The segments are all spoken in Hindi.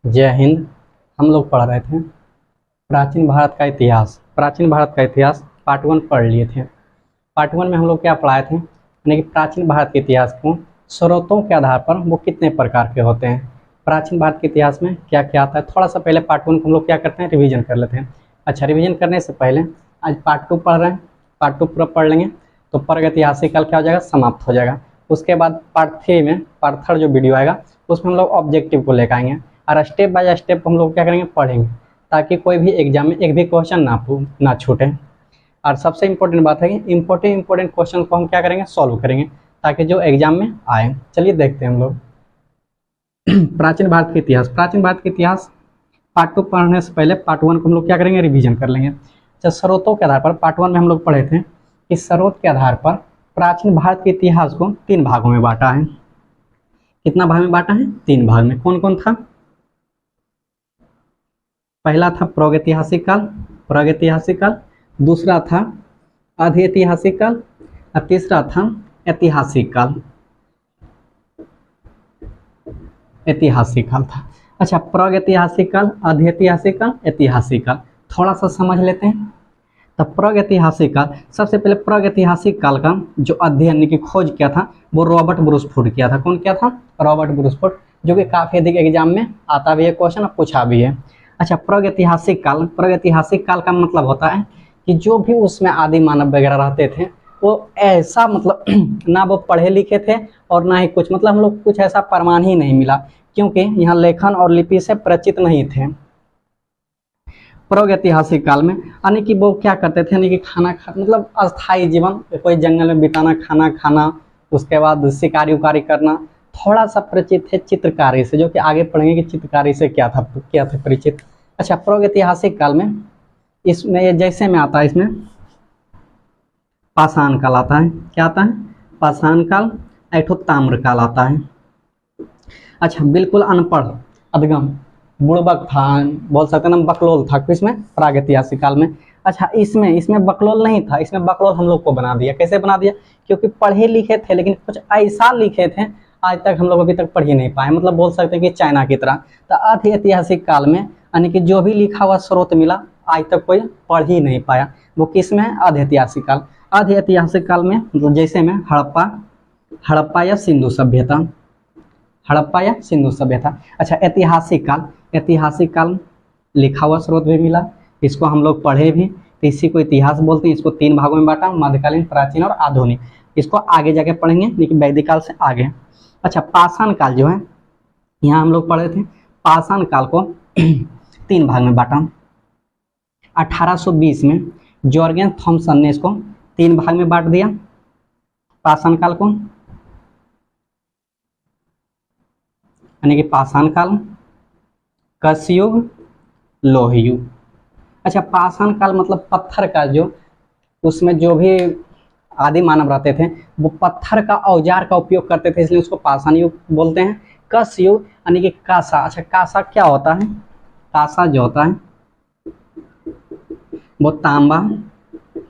जय हिंद। हम लोग पढ़ रहे थे प्राचीन भारत का इतिहास। प्राचीन भारत का इतिहास पार्ट 1 पढ़ लिए थे। पार्ट 1 में हम लोग क्या पढ़ाए थे, यानी कि प्राचीन भारत के इतिहास को स्रोतों के आधार पर वो कितने प्रकार के होते हैं, प्राचीन भारत के इतिहास में क्या क्या आता है। थोड़ा सा पहले पार्ट 1 को हम लोग क्या करते हैं, रिवीजन कर लेते हैं। अच्छा, रिवीजन करने से पहले आज पार्ट 2 पढ़ रहे हैं, पार्ट 2 पूरा पढ़ लेंगे तो प्रागैतिहासिक काल क्या हो जाएगा, समाप्त हो जाएगा। उसके बाद पार्ट 3 में, पार्ट 3 जो वीडियो आएगा उसमें हम लोग ऑब्जेक्टिव को लेकर आएंगे और स्टेप बाय स्टेप हम लोग क्या करेंगे, पढ़ेंगे, ताकि कोई भी एग्जाम में एक भी क्वेश्चन ना छूटे। और सबसे इम्पोर्टेंट बात है कि इम्पोर्टेंट क्वेश्चन को हम क्या करेंगे, सॉल्व करेंगे, ताकि जो एग्जाम में आए। चलिए देखते हैं हम लोग प्राचीन भारत के इतिहास। प्राचीन भारत के इतिहास पार्ट 2 पढ़ने से पहले पार्ट 1 को हम लोग क्या करेंगे, रिवीजन कर लेंगे। अच्छा, स्रोतों के आधार पर पार्ट 1 में हम लोग पढ़े थे कि स्रोत के आधार पर प्राचीन भारत के इतिहास को 3 भागों में बांटा है। कितना भाग में बांटा है, 3 भाग में। कौन कौन था? पहला था प्रागैतिहासिक काल, दूसरा था आधिऐतिहासिक काल और तीसरा था ऐतिहासिक काल। ऐतिहासिक काल था। अच्छा, प्रागैतिहासिक काल, आधिऐतिहासिक काल, ऐतिहासिक काल थोड़ा सा समझ लेते हैं। तब प्रागैतिहासिक काल, सबसे पहले प्रागैतिहासिक काल का जो अध्ययन की खोज किया था वो रॉबर्ट ब्रूसफोर्ड किया था। कौन किया था? रॉबर्ट ब्रूसफोर्ड, जो कि काफी अधिक एग्जाम में आता भी है क्वेश्चन और पूछा भी है। अच्छा, प्रागैतिहासिक काल का मतलब होता है कि जो भी उसमें आदि मानव वगैरह रहते थे वो ऐसा मतलब ना वो पढ़े लिखे थे और ना ही कुछ, मतलब हम लोग कुछ ऐसा प्रमाण ही नहीं मिला, क्योंकि यहाँ लेखन और लिपि से परिचित नहीं थे। प्रागैतिहासिक काल में यानी कि वो क्या करते थे, यानी कि मतलब अस्थायी जीवन, कोई जंगल में बिताना, खाना खाना, उसके बाद शिकारी उकारी करना, थोड़ा सा परिचित है चित्रकारी से, जो कि आगे पढ़ेंगे कि चित्रकारी से क्या था परिचित। अच्छा, प्रागैतिहासिक काल में इसमें ये जैसे में आता है, इसमें पाषाण काल आता है। क्या आता है? पाषाण काल, एक ठो ताम्र काल आता है। अच्छा, बिल्कुल अनपढ़ अधगम बुड़बक था, बोल सकते हैं ना, बकलोल था किसमें, प्रागैतिहासिक काल में। अच्छा, इसमें बकलोल नहीं था, इसमें बकलोल हम लोग को बना दिया। कैसे बना दिया? क्योंकि पढ़े लिखे थे लेकिन कुछ ऐसा लिखे थे आज तक हम लोग अभी तक पढ़ ही नहीं पाए, मतलब बोल सकते हैं कि चाइना की तरह। तो आधिऐतिहासिक काल में यानी कि जो भी लिखा हुआ स्रोत मिला आज तक कोई पढ़ ही नहीं पाया। वो किस में है? आधिऐतिहासिक काल। आधिऐतिहासिक काल में मतलब जैसे में हड़प्पा या सिंधु सभ्यता, अच्छा, ऐतिहासिक काल लिखा हुआ स्रोत भी मिला, इसको हम लोग पढ़े भी, तो इसी को इतिहास बोलते हैं। इसको 3 भागों में बांटा, मध्यकालीन, प्राचीन और आधुनिक। इसको आगे जाके पढ़ेंगे, लेकिन वैदिक काल से आगे। अच्छा, पाषाण काल जो है, यहाँ हम लोग पढ़े थे, पाषाण काल को 3 भाग में बांटा। 1820 में जॉर्गेन थॉमसन ने इसको 3 भाग में बांट दिया पाषाण काल को, यानी कि पाषाण काल, कसयुग, लोह युग। अच्छा, पाषाण काल मतलब पत्थर का, जो उसमें जो भी आदि मानव रहते थे वो पत्थर का औजार का उपयोग करते थे, इसलिए उसको पाषाण युग बोलते हैं। कस युग यानी कि कासा। अच्छा, कासा क्या होता है? कासा जो होता है वो तांबा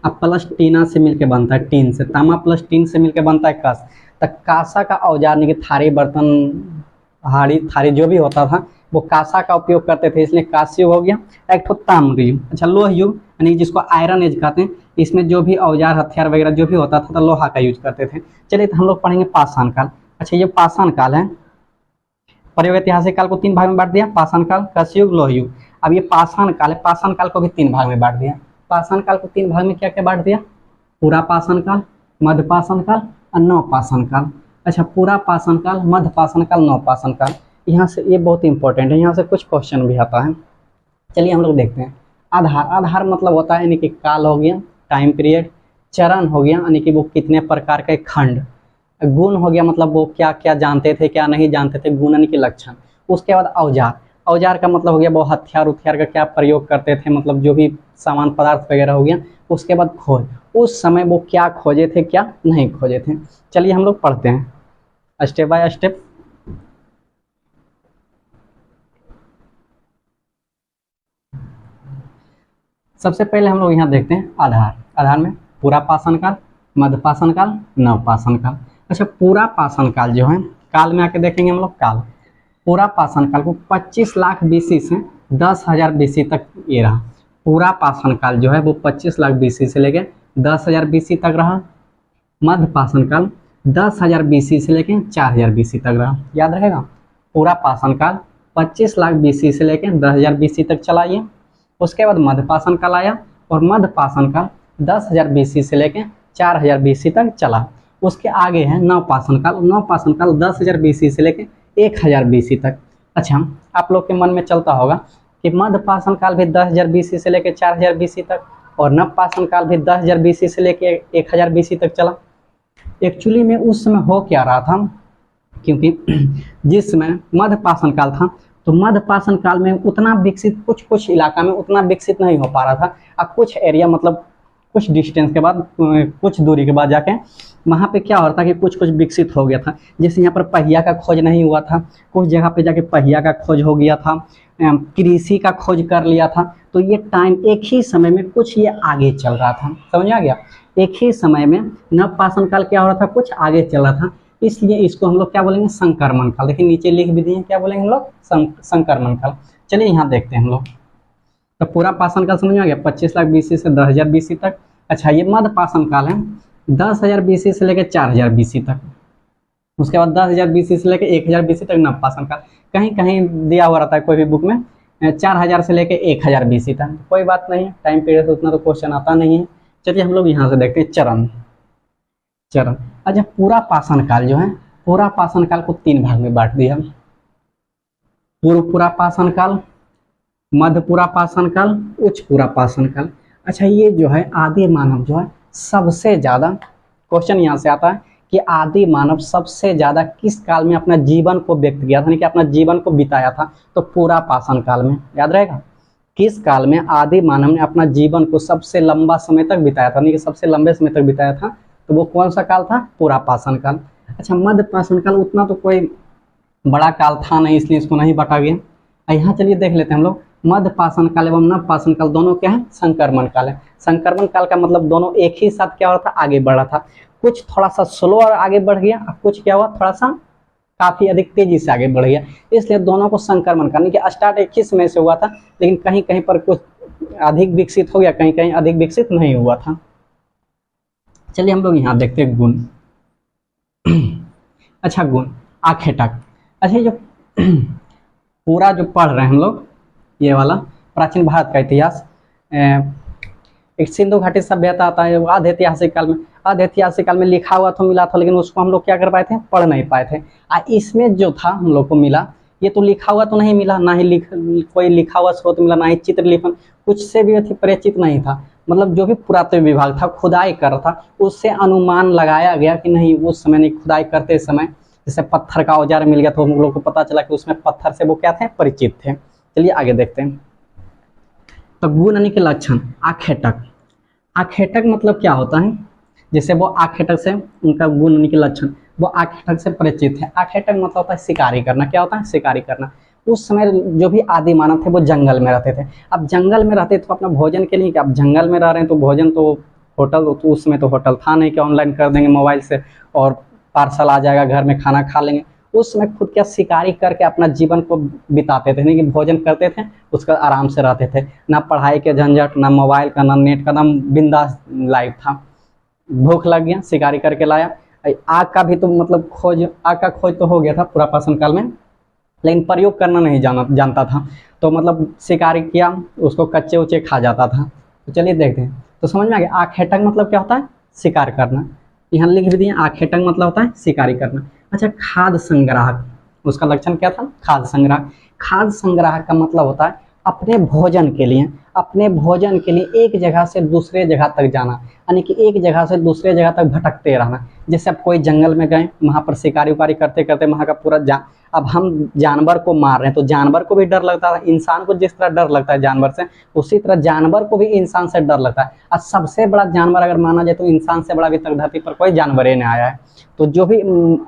प्लस टीना से मिलकर बनता है, टीन से, तांबा प्लस टीन से मिलकर बनता है कास। तो कासा का औजार यानी कि थारी, बर्तन, हाड़ी, थारी जो भी होता था वो कासा का उपयोग करते थे, इसलिए कास्य युग हो गया। एक तो ताम्र युग। अच्छा, लोह युग यानी जिसको आयरन एज कहते हैं, इसमें जो भी औजार हथियार वगैरह जो भी होता था तो लोहा का यूज करते थे। चलिए, तो हम लोग पढ़ेंगे पाषाण काल। अच्छा, ये पाषाण काल है। प्रागैतिहासिक काल को 3 भाग में बांट दिया, पाषाण काल, कसयुग, लोह युग। अब ये पाषाण काल है, पाषाण काल को भी 3 भाग में बांट दिया। पाषाण काल को 3 भाग में क्या क्या बांट दिया? पूरा पाषाण काल, मध्य पाषाण काल और नवपाषाण काल। अच्छा, पूरा पाषाण काल, मध्य पाषाण काल, नवपाषाण काल। यहाँ से ये बहुत इंपॉर्टेंट है, यहाँ से कुछ क्वेश्चन भी आता है। चलिए हम लोग देखते हैं। आधार मतलब होता है यानी कि काल हो गया, टाइम पीरियड। चरण हो गया यानी कि वो कितने प्रकार के खंड। गुण हो गया मतलब वो क्या क्या जानते थे, क्या नहीं जानते थे, गुण यानी कि लक्षण। उसके बाद औजार का मतलब हो गया वो हथियार उथियार का क्या प्रयोग करते थे, मतलब जो भी सामान पदार्थ वगैरह हो गया। उसके बाद खोज, उस समय वो क्या खोजे थे, क्या नहीं खोजे थे। चलिए हम लोग पढ़ते हैं स्टेप बाय स्टेप। सबसे पहले हम लोग यहाँ देखते हैं आधार में पूरा पाषाण काल, मध्य पाषाण काल, नव पाषाण काल। अच्छा, पूरा पाषाण काल जो है, काल में आके देखेंगे हम लोग काल। पूरा पाषाण काल को 25 लाख बीसी से 10,000 बीसी तक ये रहा। पूरा पाषाण काल जो है वो 25 लाख बीसी से लेके 10,000 बीसी तक रहा। मध्य पाषाण काल 10,000 बीसी से लेके 4,000 बीसी तक रहा। याद रहेगा, पूरा पाषाण काल 25 लाख बीसी से लेके 10,000 बीसी तक चला ये। उसके बाद मध्य पाषाण काल आया और मध्य पाषाण काल 10,000 बीसी से लेके 4,000 बीसी तक चला। उसके आगे है नव पाषाण काल। नव पाषाण काल 10,000 बीसी से लेके 1,000 बीसी तक। अच्छा, आप लोग के मन में चलता होगा कि मध्य पाषाण काल भी 10,000 बीसी से लेके 4,000 बीसी तक और नव पाषाण काल भी 10,000 बीसी से लेके 1,000 बीसी तक चला। एक्चुअली में उस समय हो क्या रहा था, क्योंकि जिस समय मध्य पाषाण काल था तो मध्य पाषाण काल में उतना विकसित कुछ इलाका में उतना विकसित नहीं हो पा रहा था। अब कुछ एरिया मतलब कुछ डिस्टेंस के बाद, कुछ दूरी के बाद जाके वहाँ पे क्या हो रहा था कि कुछ विकसित हो गया था। जैसे यहाँ पर पहिया का खोज नहीं हुआ था, कुछ जगह पे जाके पहिया का खोज हो गया था, कृषि का खोज कर लिया था। तो ये टाइम एक ही समय में कुछ ये आगे चल रहा था, समझ आ गया। एक ही समय में नव पाषाण काल क्या हो रहा था, कुछ आगे चल रहा था, इसलिए इसको हम लोग क्या बोलेंगे, संक्रमण काल। देखिए नीचे लिख भी दिए, क्या बोलेंगे हम लोग, संक्रमण काल। चलिए यहाँ देखते हैं हम लोग। तो पूरा पाषाण काल समझ में आ गया, 25 लाख बीसी से 10,000 बीसी तक। अच्छा, ये मध्य पाषाण काल है 10,000 बीसी से लेकर 4,000 बीसी तक। उसके बाद 10,000 बीसी से लेकर 1,000 बीसी तक नव पाषाण काल। कहीं कहीं दिया हुआ रहता है कोई भी बुक में 4,000 से लेकर 1,000 बीसी तक। कोई बात नहीं है, टाइम पीरियड से उतना तो क्वेश्चन आता नहीं है। चलिए हम लोग यहाँ से देखते हैं चरण। अच्छा, पूरा पाषाण काल जो है, पूरा पाषाण काल को 3 भाग में बांट दिया। पूरा पाषाण काल, मध्य पूरा पाषाण काल, उच्च पूरा पाषाण काल। अच्छा, ये जो है आदि मानव जो है सबसे ज़्यादा, क्वेश्चन यहाँ से आता है कि आदि मानव सबसे ज़्यादा किस काल में अपना जीवन को व्यक्त किया था, यानी कि अपना जीवन को बिताया था, तो पूरा पाषाण काल में। याद रहेगा, किस काल में आदि मानव ने अपना जीवन को सबसे लंबा समय तक बिताया था, यानी कि सबसे लंबे समय तक बिताया था, तो वो कौन सा काल था, पूरा पाषाण काल। अच्छा, मध्य पाषाण काल उतना तो कोई बड़ा काल था नहीं, इसलिए इसको नहीं बांटा गया। यहाँ चलिए देख लेते हैं हम लोग, मध्य पाषाण काल एवं नव पाषाण काल दोनों क्या है, संक्रमण काल है। संक्रमण काल का मतलब दोनों एक ही साथ क्या हो रहा था, आगे बढ़ रहा था। कुछ थोड़ा सा स्लो और आगे बढ़ गया, और कुछ क्या हुआ, थोड़ा सा काफी अधिक तेजी से आगे बढ़ गया, इसलिए दोनों को संक्रमण काल। कि स्टार्ट एक ही समय से हुआ था, लेकिन कहीं कहीं पर कुछ अधिक विकसित हो गया, कहीं कहीं अधिक विकसित नहीं हुआ था। चलिए हम लोग यहाँ देखते हैं गुण। अच्छा, गुण आखेटक। अच्छा, जो पूरा जो पढ़ रहे हैं हम लोग, ये वाला प्राचीन भारत का इतिहास, एक सिंधु घाटी सभ्यता आता है, आधे ऐतिहासिक काल में लिखा हुआ तो मिला था, लेकिन उसको हम लोग क्या कर पाए थे, पढ़ नहीं पाए थे। इसमें जो था हम लोग को मिला, ये तो लिखा हुआ तो नहीं मिला, ना ही कोई लिखा हुआ स्रोत मिला, ना ही चित्रलिखन, कुछ से भी परिचित नहीं था। मतलब जो भी पुरातत्व विभाग था खुदाई कर रहा था, उससे अनुमान लगाया गया कि नहीं, उस समय नहीं, खुदाई करते समय जैसे पत्थर का औजार मिल गया तो हम लोग को पता चला कि उसमें पत्थर से वो क्या थे, परिचित थे। चलिए आगे देखते हैं। तो गुण यानी कि लक्षण, आखेटक। आखेटक मतलब क्या होता है, जैसे वो आखेटक से उनका गुण यानी कि लक्षण, वो आखेटक से परिचित है। आखेटक मतलब होता है शिकारी करना। क्या होता है, शिकारी करना। उस समय जो भी आदि मानव थे वो जंगल में रहते थे। अब जंगल में रहते तो अपना भोजन के लिए, कि अब जंगल में रह रहे हैं तो भोजन तो होटल, तो उस समय तो होटल था नहीं कि ऑनलाइन कर देंगे मोबाइल से और पार्सल आ जाएगा, घर में खाना खा लेंगे। उस समय खुद क्या शिकारी करके अपना जीवन को बिताते थे, नहीं कि भोजन करते थे, उसका आराम से रहते थे। ना पढ़ाई के झंझट, ना मोबाइल का, ना नेट का, ना बिंदास लाइफ था। भूख लग गया, शिकारी करके लाया। आग का भी तो मतलब आग का खोज तो हो गया था पूरा पाषाण काल में, लेकिन प्रयोग करना नहीं जानता था, तो मतलब शिकारी किया, उसको कच्चे उच्चे खा जाता था। तो चलिए देखते हैं। तो समझ में आ गया, आखेटक मतलब क्या होता है, शिकार करना। यहाँ लिख भी दिए, आखेटक मतलब होता है शिकारी करना। अच्छा, खाद्य संग्राहक, उसका लक्षण क्या था, खाद्य संग्राहक। खाद्य संग्राहक का मतलब होता है अपने भोजन के लिए एक जगह से दूसरे जगह तक जाना, यानी कि एक जगह से दूसरे जगह तक भटकते रहना। जैसे अब कोई जंगल में गए, वहाँ पर शिकारी उकारी करते करते वहाँ का पूरा अब हम जानवर को मार रहे हैं तो जानवर को भी डर लगता है। इंसान को जिस तरह डर लगता है जानवर से, उसी तरह जानवर को भी इंसान से डर लगता है। और सबसे बड़ा जानवर अगर माना जाए तो इंसान से बड़ा अभी तक धरती पर कोई जानवर ही नहीं आया है। तो जो भी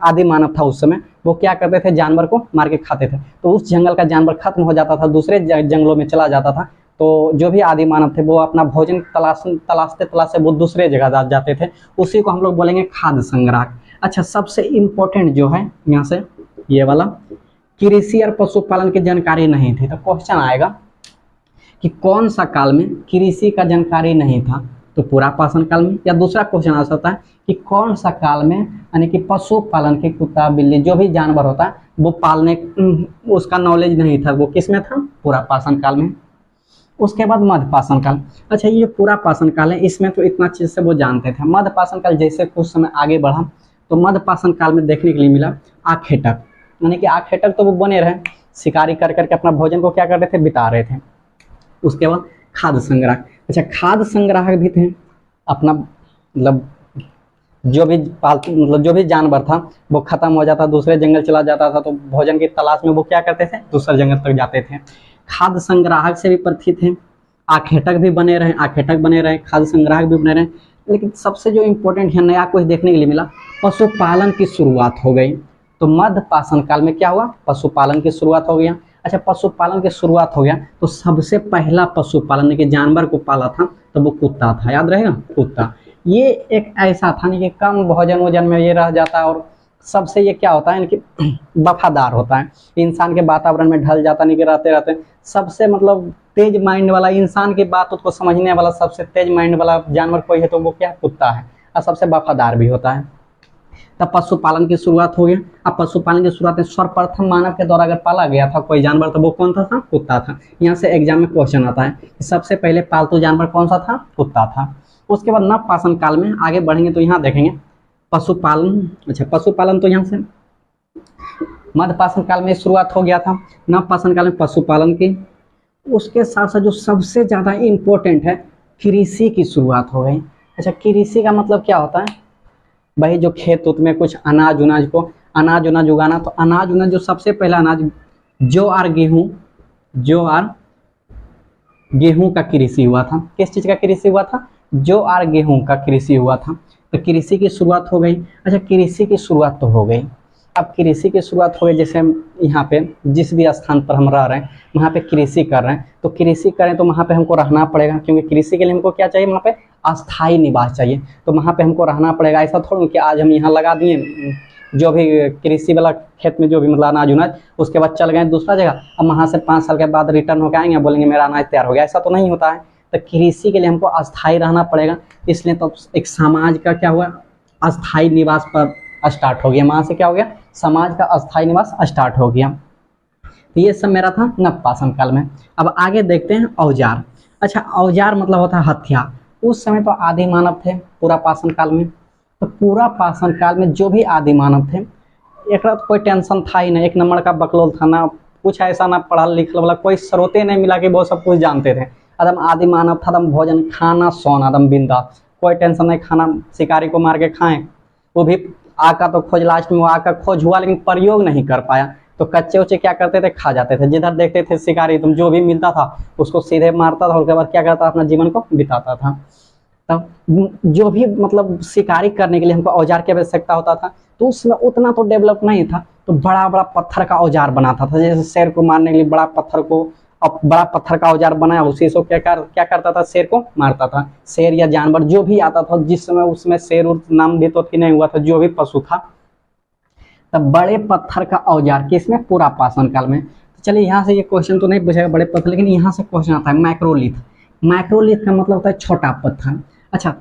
आदि मानव था उस समय, वो क्या करते थे, जानवर को मार के खाते थे। तो उस जंगल का जानवर खत्म हो जाता था, दूसरे जंगलों में चला जाता था। तो जो भी आदि मानव थे वो अपना भोजन तलाशते वो दूसरे जगह जाते थे। उसी को हम लोग बोलेंगे खाद्य संग्राहक। अच्छा, सबसे इम्पोर्टेंट जो है यहाँ से ये वाला, कृषि और पशुपालन की जानकारी नहीं थी, तो क्वेश्चन आएगा कि कौन सा काल में कृषि का जानकारी नहीं था, तो पूरा पाषाण काल में। या दूसरा क्वेश्चन आ सकता है कि कौन सा काल में यानी कि पशुपालन के कुत्ता बिल्ली जो भी जानवर होता है वो पालने उसका नॉलेज नहीं था, वो किस में था, पूरा पाषाण काल में। उसके बाद मध्य पाषाण काल। अच्छा, ये पूरा पाषाण काल है, इसमें तो इतना चीज से वो जानते थे। मध्य पाषाण काल जैसे कुछ समय आगे बढ़ा तो मध्य पाषाण काल में देखने के लिए मिला आखेटक, यानी कि आखेटक तो वो बने रहे, शिकारी कर करके अपना भोजन को क्या कर रहे थे, बिता रहे थे। उसके बाद खाद्य संग्राहक। अच्छा, खाद्य संग्राहक भी थे, अपना मतलब जो भी पालतू मतलब जो भी जानवर था वो खत्म हो जाता, दूसरे जंगल चला जाता था, तो भोजन की तलाश में वो क्या करते थे, दूसरे जंगल तक जाते थे। खाद्य संग्राहक से भी परिचित थे, आखेटक भी बने रहे, खाद्य संग्राहक भी बने रहे। लेकिन सबसे जो इम्पोर्टेंट है, नया कुछ देखने के लिए मिला, पशुपालन की शुरुआत हो गई। तो मध्य पाषाण काल में क्या हुआ, पशुपालन की शुरुआत हो गया। अच्छा, पशुपालन की शुरुआत हो गया तो सबसे पहला पशुपालन के जानवर को पाला था तो वो कुत्ता था, याद रहेगा, कुत्ता। ये एक ऐसा था नहीं कि कम भोजन वोजन में ये रह जाता है, और सबसे ये क्या होता है इनकी वफादार होता है, इंसान के वातावरण में ढल जाता नहीं कि रहते रहते। सबसे मतलब तेज माइंड वाला, इंसान की बात उसको समझने वाला सबसे तेज माइंड वाला जानवर कोई है तो वो क्या, कुत्ता है, और सबसे वफादार भी होता है। तब पशुपालन की शुरुआत हो गई। अब पशुपालन की शुरुआत में सर्वप्रथम मानव के द्वारा अगर पाला गया था कोई जानवर तो वो कौन था, कुत्ता था। यहाँ से एग्जाम में क्वेश्चन आता है कि सबसे पहले पालतू जानवर कौन सा था, कुत्ता था। उसके बाद नव पाषाण काल में आगे बढ़ेंगे तो यहाँ देखेंगे पशुपालन। अच्छा, पशुपालन तो यहाँ से मध्य पाषाण काल में शुरुआत हो गया था, नव पाषाण काल में पशुपालन की। उसके साथ साथ जो सबसे ज़्यादा इम्पोर्टेंट है, कृषि की शुरुआत हो गई। अच्छा, कृषि का मतलब क्या होता है, भाई जो खेत उत में कुछ अनाज उनाज उगाना। तो अनाज उनाज जो सबसे पहला अनाज जौ और गेहूं का कृषि हुआ था। किस चीज़ का कृषि हुआ था, जौ और गेहूं का कृषि हुआ था। तो कृषि की शुरुआत हो गई। अच्छा, कृषि की शुरुआत तो हो गई, अब कृषि की शुरुआत हो गई, जैसे हम यहाँ पे जिस भी स्थान पर हम रह रहे हैं वहाँ पे कृषि कर रहे हैं, तो कृषि करें तो वहाँ पे हमको रहना पड़ेगा, क्योंकि कृषि के लिए हमको क्या चाहिए, वहाँ पे अस्थायी निवास चाहिए, तो वहाँ पे हमको रहना पड़ेगा। ऐसा थोड़ा कि आज हम यहाँ लगा दिए जो भी कृषि वाला खेत में जो भी मतलब अनाज उनाज, उसके बाद चल गए दूसरा जगह, अब वहाँ से 5 साल के बाद रिटर्न होकर आएंगे, बोलेंगे मेरा अनाज तैयार हो गया, ऐसा तो नहीं होता है। तो कृषि के लिए हमको अस्थायी रहना पड़ेगा, इसलिए तो एक समाज का क्या हुआ, अस्थायी निवास पर स्टार्ट हो गया। वहाँ से क्या हो गया, समाज का अस्थायी निवास स्टार्ट हो गया। तो ये सब मेरा था नव पाषाण काल में। अब आगे देखते हैं औजार। अच्छा, औजार मतलब होता है हथियार। उस समय तो आदि मानव थे पूरा पाषाण काल में, तो पूरा पाषाण काल में जो भी आदि मानव थे, एक तो कोई टेंशन था ही नहीं, एक नंबर का बकलोल था, ना कुछ ऐसा ना पढ़ा लिखा वाला कोई स्रोते नहीं मिला कि वो सब कुछ जानते थे। एकदम आदि मानव था, एकदम भोजन खाना सोना एकदम बिंदास, कोई टेंशन नहीं, खाना शिकारी को मार के खाएं, वो भी आग का तो खोज, लास्ट में वो आग का खोज हुआ लेकिन प्रयोग नहीं कर पाया, तो कच्चे उच्चे क्या करते थे, खा जाते थे। जिधर देखते थे शिकारी तुम जो भी मिलता था उसको सीधे मारता था, और उसके बाद क्या करता, अपना जीवन को बिताता था। तब जो भी मतलब शिकारी करने के लिए हमको औजार की आवश्यकता होता था, तो उसमें उतना तो डेवलप नहीं था, तो बड़ा बड़ा पत्थर का औजार बनाता था। जैसे शेर को मारने के लिए बड़ा पत्थर का औजार बनाया, उसी से क्या करता था, शेर को मारता था। शेर या जानवर जो भी आता था, जिस समय उसमें शेर नाम भी तो नहीं हुआ था, जो भी पशु था, तब बड़े पत्थर का औजार किसमें, पूरा पाषाण काल में। तो चलिए यहाँ से ये क्वेश्चन तो नहीं पूछेगा बड़े पत्थर, लेकिन यहाँ से क्वेश्चन आता है मैक्रोलिथ। मैक्रोलिथ का मतलब होता है छोटा पत्थर। अच्छा,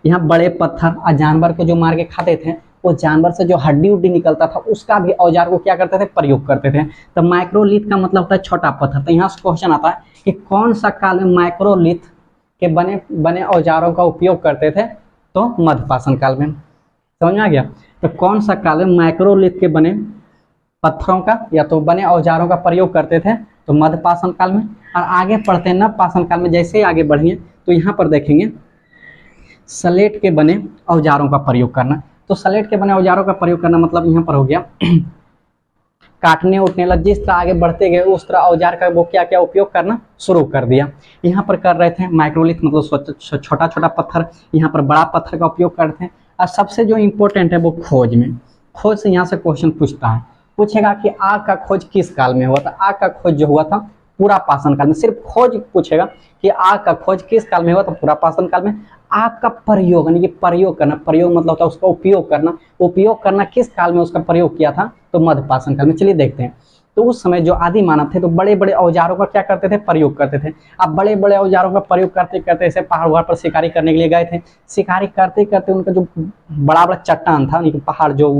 यहाँ बड़े पत्थर और जानवर को जो मार के खाते थे, वो जानवर से जो हड्डी उड्डी निकलता था उसका भी औजार को क्या करते थे, प्रयोग करते थे। तो माइक्रोलिथ का मतलब होता है छोटा पत्थर। तो यहाँ से क्वेश्चन आता है कि कौन सा काल में माइक्रोलिथ के बने औजारों का उपयोग करते थे, तो मध्य पाषाण काल में। समझ में आ गया। तो कौन सा काल में माइक्रोलिथ के बने पत्थरों का या तो बने औजारों का प्रयोग करते थे, तो मध्य पाषाण काल में। और आगे पढ़ते हैं नव पाषाण काल में। जैसे ही आगे बढ़ेंगे तो यहाँ पर देखेंगे सलेट के बने औजारों का प्रयोग करना। तो सलेट के बने औजारों का प्रयोग करना मतलब यहाँ पर हो गया काटने उठने लग, जिस तरह आगे बढ़ते गए उस तरह औजार का वो क्या क्या उपयोग करना शुरू कर दिया। यहाँ पर कर रहे थे माइक्रोलिथ मतलब छोटा छोटा पत्थर, यहाँ पर बड़ा पत्थर का उपयोग करते हैं। और सबसे जो इम्पोर्टेंट है वो खोज में, खोज से यहाँ से क्वेश्चन पूछता है, पूछेगा कि आग का खोज किस काल में हुआ था। आग का खोज जो हुआ था पूरा पाषाण काल में। सिर्फ खोज पूछेगा कि आग का खोज किस काल में हुआ, तो पूरा पाषाण काल में। आग का प्रयोग यानी कि प्रयोग करना, प्रयोग मतलब होता है उसका उपयोग करना, उपयोग करना किस काल में उसका प्रयोग किया था, तो मध्य पाषाण काल में। चलिए देखते हैं। तो उस समय जो आदि मानव थे तो बड़े बड़े औजारों का क्या करते थे, प्रयोग करते थे। अब बड़े बड़े औजारों का प्रयोग करते करते ऐसे पहाड़ वहाड़ पर शिकारी करने के लिए गए थे। शिकारी करते करते उनका जो बड़ा बड़ा चट्टान था, पहाड़ जो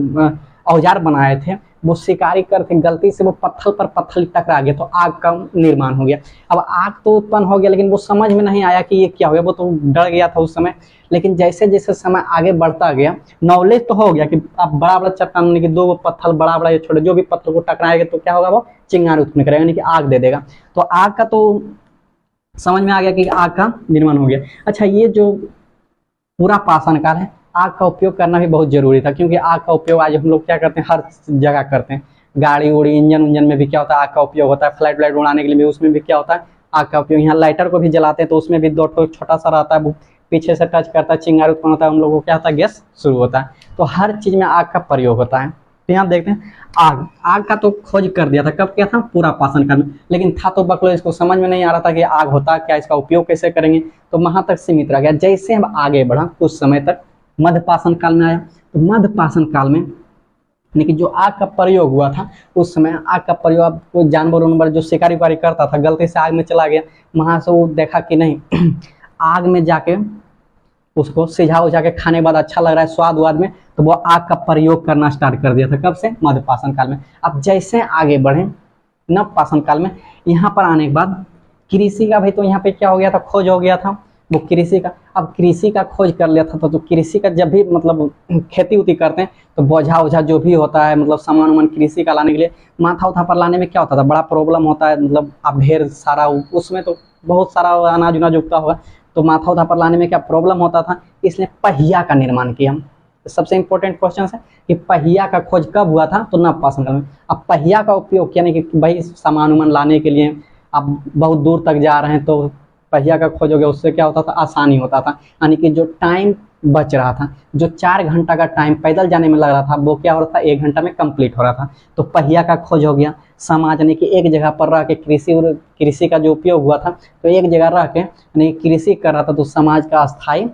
औजार बनाए थे, वो शिकारी करते गलती से वो पत्थर पर पत्थर टकरा गया, तो आग का निर्माण हो गया। अब आग तो उत्पन्न हो गया, लेकिन वो समझ में नहीं आया कि ये क्या हो गया, वो तो डर गया था उस समय। लेकिन जैसे जैसे समय आगे बढ़ता गया, नॉलेज तो हो गया कि अब बड़ा बड़ा चट्टान यानी कि दो पत्थर बड़ा बड़ा या छोटे जो भी पत्थर को टकराएगा तो क्या होगा, वो चिंगारी उत्पन्न करेगा यानी कि आग दे देगा। तो आग का तो समझ में आ गया कि आग का निर्माण हो गया। अच्छा, ये जो पूरा पाषाण काल है, आग का उपयोग करना भी बहुत जरूरी था, क्योंकि आग का उपयोग आज हम लोग क्या करते हैं, हर जगह करते हैं। गाड़ी उड़ी इंजन उंजन में भी क्या होता है, आग का उपयोग होता है। फ्लाइट व्लाइट उड़ाने के लिए भी उसमें भी क्या होता है, आग का उपयोग। यहाँ लाइटर को भी जलाते हैं तो उसमें भी दो ठो छोटा सा रहता है, वो पीछे से टच करता है, चिंगारी उत्पन्न होता है, हम लोगों को क्या होता है, गैस शुरू होता है। तो हर चीज में आग का प्रयोग होता है। तो यहाँ देखते हैं आग, आग का तो खोज कर दिया था, कब किया था, पूरा पाषाण काल में। लेकिन था तो बकलो, इसको समझ में नहीं आ रहा था कि आग होता क्या, इसका उपयोग कैसे करेंगे, तो वहां तक सीमित रह गया। जैसे हम आगे बढ़ा कुछ समय तक मध्य पाषाण काल में आया, तो मध्य पाषाण काल में यानी कि जो आग का प्रयोग हुआ था, उस समय आग का प्रयोग कोई जानवर उनवर जो शिकारी वारी करता था, गलती से आग में चला गया, वहां से वो देखा कि नहीं आग में जाके उसको सिझा उझा के खाने के बाद अच्छा लग रहा है स्वाद वाद में, तो वो आग का प्रयोग करना स्टार्ट कर दिया था। कब से, मध्य पाषाण काल में। अब जैसे आगे बढ़े नव पाषाण काल में, यहाँ पर आने के बाद कृषि का भी तो यहाँ पे क्या हो गया था, खोज हो गया था, वो कृषि का। अब कृषि का खोज कर लिया था, तो कृषि का जब भी मतलब खेती उती करते हैं तो बोझा ओझा जो भी होता है, मतलब सामान वामान कृषि का लाने के लिए माथा उथा पर लाने में क्या होता था, बड़ा प्रॉब्लम होता है। मतलब अब ढेर सारा उसमें तो बहुत सारा अनाज उनाज उगता होगा, तो माथा उथा पर लाने में क्या प्रॉब्लम होता था, इसलिए पहिया का निर्माण किया। सबसे इंपॉर्टेंट क्वेश्चन है कि पहिया का खोज कब हुआ था, तो नव पाषाण काल में। अब पहिया का उपयोग यानी कि भाई सामान उमान लाने के लिए अब बहुत दूर तक जा रहे हैं, तो पहिया का खोज हो गया, उससे क्या होता था, आसानी होता था। यानी कि जो टाइम बच रहा था, जो 4 घंटा का टाइम पैदल जाने में लग रहा था, वो क्या हो रहा था, 1 घंटा में कंप्लीट हो रहा था। तो पहिया का खोज हो गया। समाज यानी कि एक जगह पर रह के कृषि का जो उपयोग हुआ था, तो एक जगह रह के यानी कृषि कर रहा था, तो समाज का अस्थाई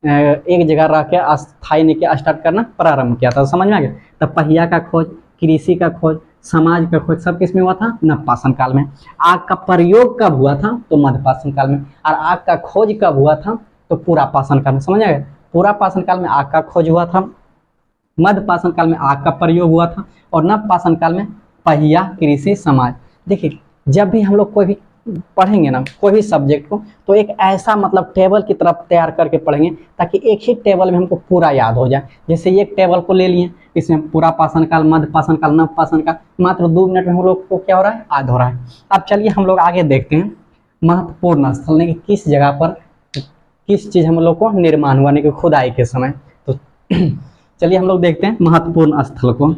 एक जगह रह के अस्थाई ने क्या स्टार्ट करना प्रारंभ किया था। समझ में आ गया। तब पहिया का खोज, कृषि का खोज, समाज का खोज सब किसमें हुआ था, नव पाषाण काल में। आग का प्रयोग कब हुआ था, तो मध्य पाषाण काल में। और आग का खोज कब हुआ था, तो पूरा पाषाण काल में। समझ आ गया। पूरा पाषाण काल में आग का खोज हुआ था, मध्य पाषाण काल में आग का प्रयोग हुआ था, और नव पाषाण काल में पहिया, कृषि, समाज। देखिए, जब भी हम लोग कोई भी पढ़ेंगे ना, कोई भी सब्जेक्ट को, तो एक ऐसा मतलब टेबल की तरफ तैयार करके पढ़ेंगे ताकि एक ही टेबल में हमको पूरा याद हो जाए। जैसे ये टेबल को ले लिए, इसमें पूरा पाषाण काल, मध्य पाषाण काल, नव पाषाण काल, मात्र 2 मिनट में हम लोग को क्या हो रहा है, याद हो रहा है। अब चलिए हम लोग आगे देखते हैं महत्वपूर्ण स्थल ने किस जगह पर किस चीज हम लोग को निर्माण हुआ, नहीं कि खुदाई के समय। तो चलिए हम लोग देखते हैं महत्वपूर्ण स्थल को।